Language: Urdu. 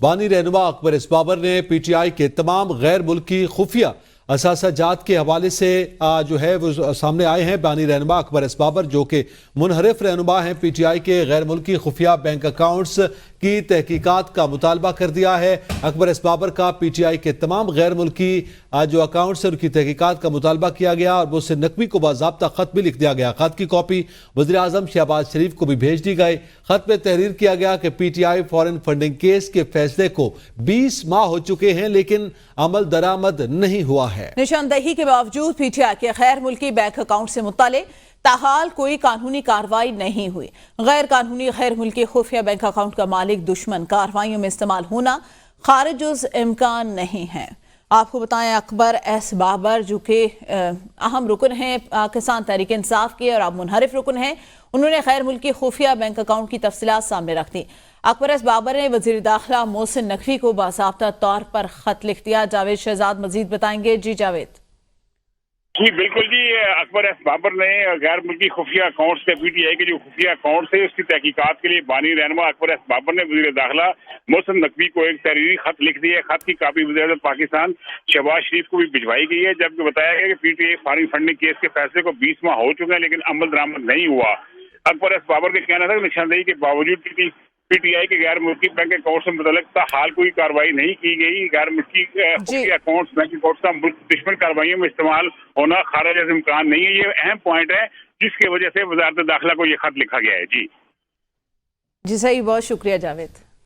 بانی رہنما اکبر ایس بابر نے پی ٹی آئی کے تمام غیر ملکی خفیہ اثاثہ جات کے حوالے سے جو ہے وہ سامنے آئے ہیں۔ بانی رہنما اکبر ایس بابر جو کہ منحرف رہنما ہیں، پی ٹی آئی کے غیر ملکی خفیہ بینک اکاؤنٹس کی تحقیقات کا مطالبہ کر دیا ہے۔ اکبر ایس بابر کا پی ٹی آئی کے تمام غیر ملکی جو اکاؤنٹس ہیں ان کی تحقیقات کا مطالبہ کیا گیا اور اس سے نقوی کو باضابطہ خط بھی لکھ دیا گیا۔ خط کی کاپی وزیر اعظم شہباز شریف کو بھی بھیج دی گئی۔ خط میں تحریر کیا گیا کہ P T I foreign funding case کے فیصلے کو 20 ماہ ہو چکے ہیں لیکن عمل درآمد نہیں ہوا ہے۔ نشاندہی کے باوجود پی ٹی آئی کے غیر ملکی بینک اکاؤنٹ سے متعلق تاحال کوئی قانونی کارروائی نہیں ہوئی۔ غیر قانونی غیر ملکی خفیہ بینک اکاؤنٹ کا مالک دشمن کارروائیوں میں استعمال ہونا خارج از امکان نہیں ہے۔ آپ کو بتائیں اکبر ایس بابر جو کہ اہم رکن ہیں پاکستان تحریک انصاف کے اور اب منحرف رکن ہیں، انہوں نے غیر ملکی خفیہ بینک اکاؤنٹ کی تفصیلات سامنے رکھ دی۔ اکبر ایس بابر نے وزیر داخلہ محسن نقوی کو باضابطہ طور پر خط لکھ دیا۔ جاوید شہزاد مزید بتائیں گے۔ جی جاوید۔ جی بالکل جی، اکبر ایس بابر نے غیر ملکی خفیہ اکاؤنٹ سے پی ٹی آئی کے جو خفیہ اکاؤنٹ ہے اس کی تحقیقات کے لیے بانی رہنما اکبر ایس بابر نے وزیر داخلہ محسن نقوی کو ایک تحریری خط لکھ دیا ہے۔ خط کی کاپی وزیر اعظم پاکستان شہباز شریف کو بھی بھجوائی گئی ہے، جبکہ بتایا گیا کہ P T I foreign funding case کے فیصلے کو 20 ماہ ہو چکے ہیں لیکن عمل درآمد نہیں ہوا۔ اکبر ایس بابر کا کہنا تھا کہ نشاندہی کے باوجود پی ٹی آئی کے غیر ملکی بینک اکاؤنٹ سے متعلق تاحال کوئی کارروائی نہیں کی گئی۔ غیر ملکی اکاؤنٹس بینک اکاؤنٹس کا دشمن کارروائیوں میں استعمال ہونا خارج از امکان نہیں ہے۔ یہ اہم پوائنٹ ہے جس کی وجہ سے وزارت داخلہ کو یہ خط لکھا گیا ہے۔ جی صحیح، بہت شکریہ جاوید۔